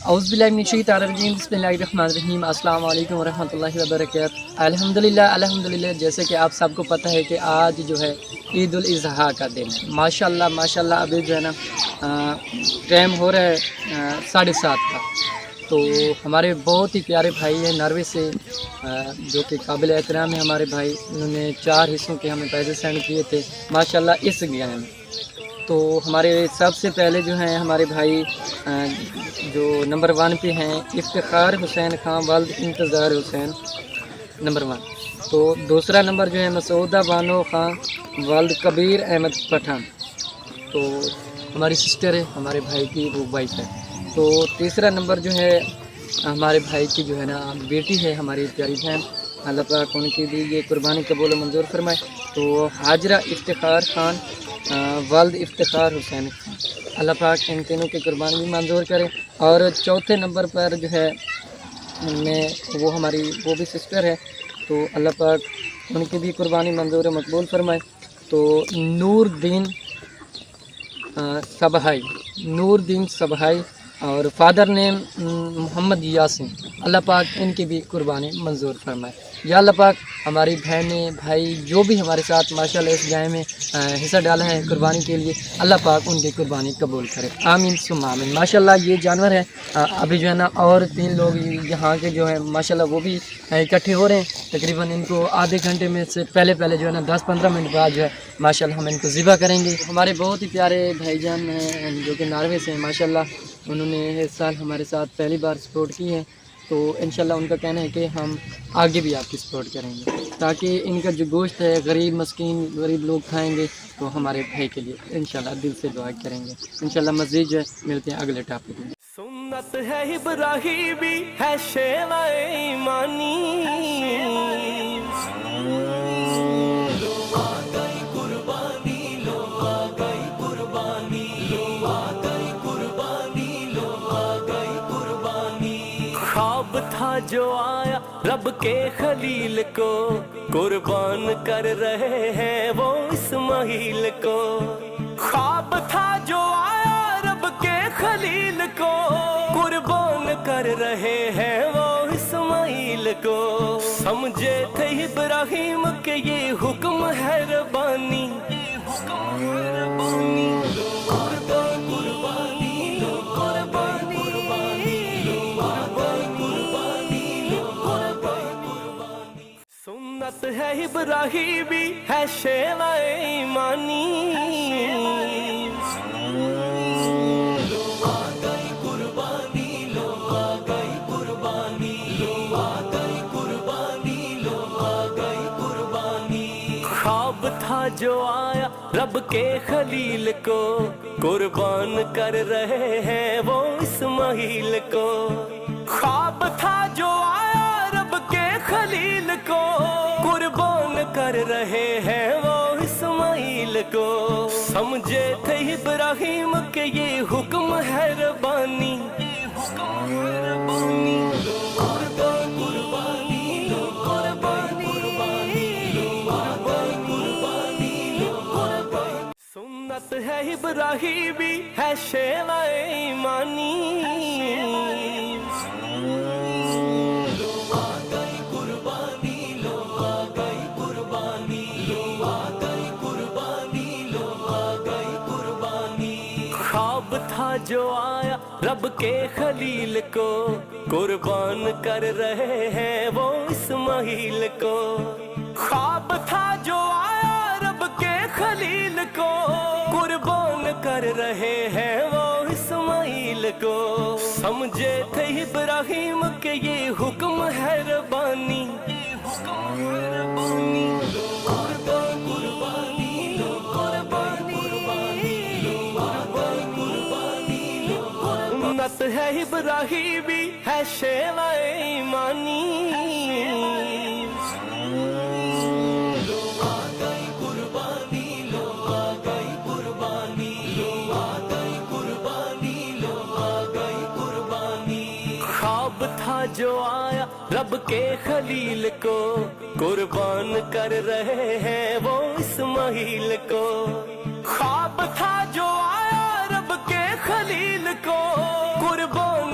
اعوذ باللہ من الشیطان الرجیم، بسم اللہ الرحمن الرحیم، السلام علیکم ورحمۃ اللہ وبرکاتہ۔ الحمدللہ جیسے کہ آپ سب کو پتہ ہے کہ آج جو ہے عید الاضحیٰ کا دن ہے۔ ماشاءاللہ ابھی جو ہے نا ٹائم ہو رہا ہے 7:30 کا، تو ہمارے بہت ہی پیارے بھائی ہیں ناروے سے، جو کہ قابل احترام ہے ہمارے بھائی، انہوں نے 4 حصوں کے ہمیں پیسے سینڈ کیے تھے ماشاءاللہ اس گیم میں۔ تو ہمارے سب سے پہلے جو ہیں ہمارے بھائی جو نمبر 1 پہ ہیں، افتخار حسین خان والد انتظار حسین نمبر 1۔ تو دوسرا نمبر جو ہے مسعودہ بانو خان والد کبیر احمد پٹھان، تو ہماری سسٹر ہے، ہمارے بھائی کی وہ وائف ہے۔ تو تیسرا نمبر جو ہے ہمارے بھائی کی جو ہے نا بیٹی ہے، ہماری پیاری بہن، اللہ پاک ان کی بھی یہ قربانی قبول و منظور فرمائے۔ تو حاجرہ افتخار خان والد افتخار حسین خان، اللہ پاک ان تینوں کی قربانی بھی منظور کرے۔ اور چوتھے نمبر پر جو ہے وہ ہماری وہ بھی سسٹر ہے، تو اللہ پاک ان کی بھی قربانی منظور و مقبول فرمائے۔ تو نور دین صبحائی اور فادر نیم محمد یاسین، اللہ پاک ان کی بھی قربانی منظور فرمائے۔ یا اللہ پاک ہماری بہنیں بھائی جو بھی ہمارے ساتھ ماشاءاللہ اس گائے میں حصہ ڈالا ہے قربانی کے لیے، اللہ پاک ان کی قربانی قبول کرے، آمین ثم آمین۔ ماشاءاللہ یہ جانور ہے ابھی جو ہے نا، اور 3 لوگ یہاں کے جو ہیں ماشاءاللہ وہ بھی اکٹھے ہو رہے ہیں، تقریباً ان کو آدھے گھنٹے میں سے پہلے جو ہے نا 10-15 منٹ بعد جو ہے ماشاءاللہ ہم ان کو ذبح کریں گے۔ ہمارے بہت ہی پیارے بھائی جان ہیں جو کہ ناروے سے ہیں ماشاءاللہ، انہوں نے اس سال ہمارے ساتھ پہلی بار سپورٹ کی ہے، تو انشاءاللہ ان کا کہنا ہے کہ ہم آگے بھی آپ کی سپورٹ کریں گے، تاکہ ان کا جو گوشت ہے غریب مسکین غریب لوگ کھائیں گے، تو ہمارے بھائی کے لیے انشاءاللہ دل سے دعا کریں گے۔ انشاءاللہ مزید جو ہے ملتے ہیں اگلے ٹاپک میں۔ سنت ہے ابراہیمی ہے شیوہ ایمانی، لو آ گئی قربانی، لو آ گئی قربانی، لو آ گئی قربانی، لو آ گئی قربانی۔ خواب تھا جو آیا رب کے خلیل کو، قربان کر رہے ہیں وہ اسماعیل کو۔ خواب تھا جو آیا رب کے خلیل کو، قربان کر رہے ہیں وہ اسماعیل کو۔ سمجھے تھے ابراہیم کہ یہ حکم ہے ربانی، سنت ہے ابراہیمی ہے شیوہ ایمانی، لو آ گئی قربانی، لو آ گئی قربانی، لو آ گئی قربانی، لو آ گئی قربانی۔ خواب تھا جو آیا رب کے خلیل کو، قربان کر رہے ہیں وہ اسماعیل کو۔ خواب تھا جو آیا رب کے خلیل کو، قربان کر رہے ہیں وہ اسماعیل کو۔ سمجھے تھے ابراہیم کہ یہ حکم ہے ربانی، سنت ہے ابراہیمی ہے شیوہ ایمانی، لو آ گئی قربانی، لو آ گئی قربانی، لو آ گئی قربانی، لو آ گئی قربانی۔ خواب تھا جو آیا رب کے خلیل کو، قربان کر رہے ہیں وہ اسماعیل کو۔ خواب تھا جو آیا رب کے خلیل کو، قربان کر رہے ہیں وہ اسماعیل کو۔ سمجھے تھے ابراہیم کہ یہ حکم ہے ربانی، سنت ہے ابراہیمی ہے شیوہ ایمانی، لو آ گئی قربانی، لو آ گئی قربانی، لو آ گئی قربانی، لو آ گئی قربانی۔ خواب تھا جو آیا رب کے خلیل کو، قربان کر رہے ہیں وہ اسماعیل کو۔ خواب تھا جو آیا رب کے خلیل کو، قربان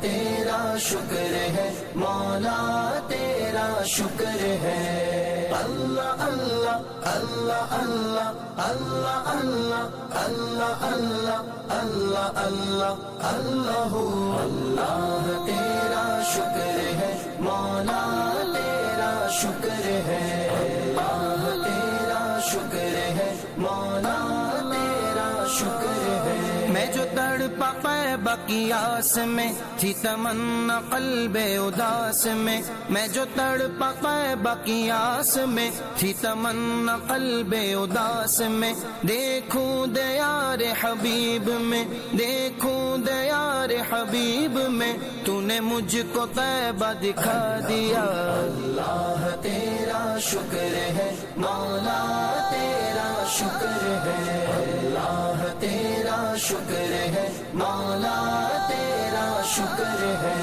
تیرا شکر ہے مولا تیرا شکر ہے اللہ اللہ اللہ اللہ اللہ اللہ اللہ اللہ اللہ اللہ اللہ اللہ تیرا شکر ہے مولا تیرا شکر ہے اللہ تیرا شکر ہے مولا تیرا شکر ہے میں جو تڑپا قیبہ کی آس میں تھی تمنا قلب اداس میں جو تڑپا قیبہ کی آس میں تھی تمنا قلب اداس میں دیکھوں دیار حبیب میں دیکھوں دیار حبیب میں تو نے مجھ کو قیبہ دکھا دیا اللہ تیرا شکر ہے مولا تیرا شکر ہے اللہ تیرا شکر ہے مولا تیرا شکر ہے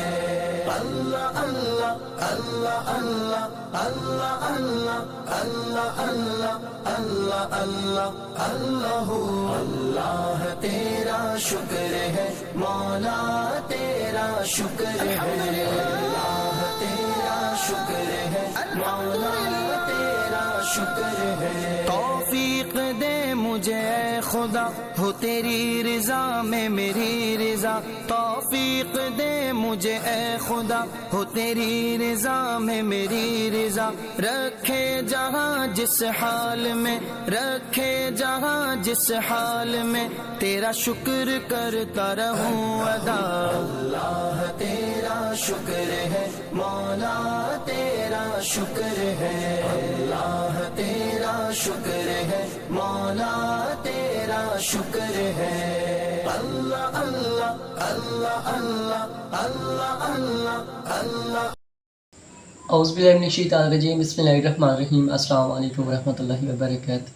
اللہ اللہ اللہ اللہ اللہ اللہ اللہ اللہ اللہ اللہ اللہ اللہ تیرا شکر ہے مولا تیرا شکر ہے اللہ تیرا شکر ہے مولا تیرا شکر ہے توفیق دے مجھے اے خدا ہو تیری رضا میں میری رضا توفیق دے مجھے اے خدا ہو تیری رضا میں میری رضا رکھے جہاں جس حال میں رکھے جہاں جس حال میں تیرا شکر کرتا رہوں ادا اللہ تیرا شکر ہے مولا تیرا شکر ہے اللہ تیرا شکر ہے مولا تیرا شکر ہے اللہ اللہ اللہ اللہ اللہ اللہ اللہ اعوذ باللہ من الشیطان الرجیم بسم اللہ الرحمن الرحیم السلام علیکم ورحمۃ اللہ وبرکاتہ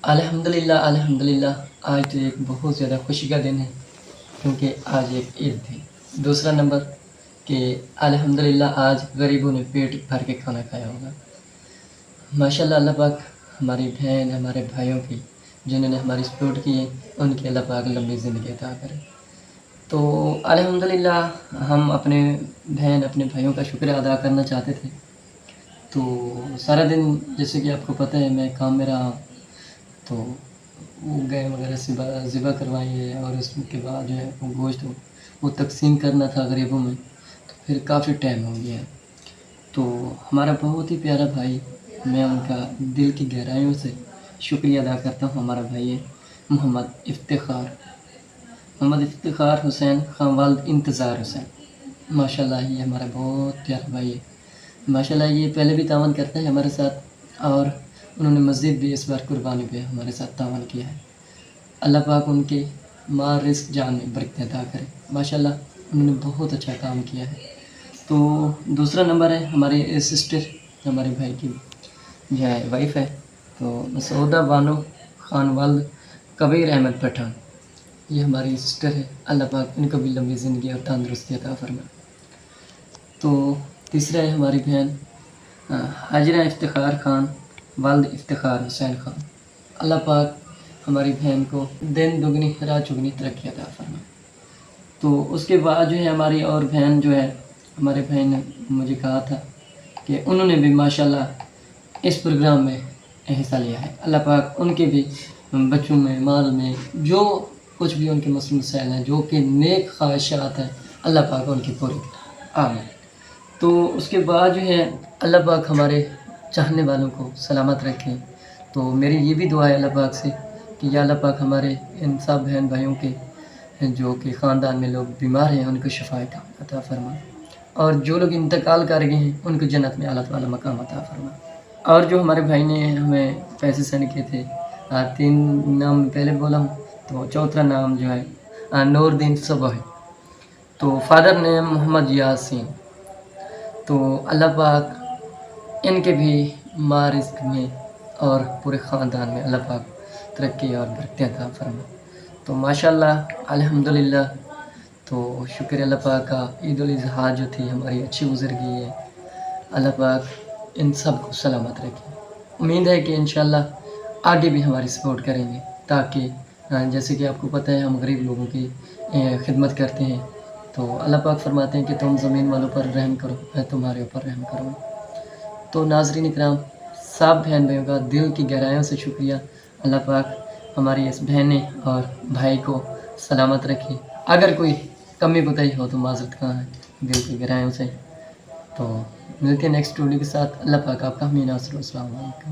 الحمدللہ الحمدللہ آج تو ایک بہت زیادہ خوشی کا دن ہے کیونکہ آج ایک عید تھی دوسرا نمبر کہ الحمدللہ آج غریبوں نے پیٹ بھر کے کھانا کھایا ہوگا ماشاءاللہ اللہ پاک ہماری بہن ہمارے بھائیوں کی جنہوں نے ہماری سپورٹ کی ہے ان کی اللہ پاک لمبی زندگی عطا کرے تو الحمدللہ ہم اپنے بہن اپنے بھائیوں کا شکر ادا کرنا چاہتے تھے تو سارا دن جیسے کہ آپ کو پتہ ہے میں کام میں رہا تو وہ گئے وغیرہ ذبح کروائیے اور اس کے بعد جو ہے وہ گوشت وہ تقسیم کرنا تھا غریبوں میں تو پھر کافی ٹائم ہو گیا تو ہمارا بہت ہی پیارا بھائی میں ان کا دل کی گہرائیوں سے شکریہ ادا کرتا ہوں ہمارا بھائی ہے محمد افتخار حسین خان والد انتظار حسین ماشاءاللہ یہ ہمارا بہت پیارا بھائی ہے ماشاءاللہ یہ پہلے بھی تعاون کرتا ہے ہمارے ساتھ اور انہوں نے مزید بھی اس بار قربانی پہ ہمارے ساتھ تعاون کیا ہے اللہ پاک ان کے مال رزق جان میں برکت عطا کرے ماشاءاللہ انہوں نے بہت اچھا کام کیا ہے تو دوسرا نمبر ہے ہمارے سسٹر ہمارے بھائی کی جو ہے وائف ہے تو مسعودہ بانو خان والد کبیر احمد پٹھان یہ ہماری سسٹر ہے اللہ پاک ان کو بھی لمبی زندگی اور تندرستی عطا فرمائے تو تیسرا ہے ہماری بہن حاجرہ افتخار خان والد افتخار حسین خان اللہ پاک ہماری بہن کو دن دگنی رات چگنی ترقی عطا فرمائے تو اس کے بعد جو ہے ہماری اور بہن جو ہے ہمارے بہن نے مجھے کہا تھا کہ انہوں نے بھی ماشاءاللہ اس پروگرام میں حصہ لیا ہے اللہ پاک ان کے بھی بچوں میں مال میں جو کچھ بھی ان کے مسئلے مسائل ہیں جو کہ نیک خواہشات ہیں اللہ پاک ان کی پوری آمین تو اس کے بعد جو ہے اللہ پاک ہمارے چاہنے والوں کو سلامت رکھیں تو میری یہ بھی دعا ہے اللہ پاک سے کہ یا اللہ پاک ہمارے ان سب بہن بھائیوں کے جو کہ خاندان میں لوگ بیمار ہیں ان کو شفا عطا فرمائے اور جو لوگ انتقال کر گئے ہیں ان کو جنت میں اعلیٰ والا مقام عطا فرمائے اور جو ہمارے بھائی نے ہمیں پیسے سینڈ کیے تھے 3 نام پہلے بولا ہوں تو چوتھا نام جو ہے نور الدین صبح ہے تو فادر نیم محمد یاسین تو اللہ پاک ان کے بھی مال رزق میں اور پورے خاندان میں اللہ پاک ترقی اور برکتیں عطا فرمائے تو ماشاءاللہ الحمدللہ تو شکر اللہ پاک کا عید الاضحیٰ جو تھی ہماری اچھی گزر گئی ہے اللہ پاک ان سب کو سلامت رکھے امید ہے کہ انشاءاللہ آگے بھی ہماری سپورٹ کریں گے تاکہ جیسے کہ آپ کو پتہ ہے ہم غریب لوگوں کی خدمت کرتے ہیں تو اللہ پاک فرماتے ہیں کہ تم زمین والوں پر رحم کرو، میں تمہارے اوپر رحم کروں۔ تو ناظرین اکرام، سب بہن بھائیوں کا دل کی گہرائیوں سے شکریہ۔ اللہ پاک ہماری اس بہنیں اور بھائی کو سلامت رکھے۔ اگر کوئی کمی بتائی ہو تو معذرت کا ہے دل کی گہرائیوں سے۔ تو ملتے ہیں نیکسٹ ویڈیو کے ساتھ۔ اللہ پاک آپ کا ہمیں ناصر۔ السلام علیکم۔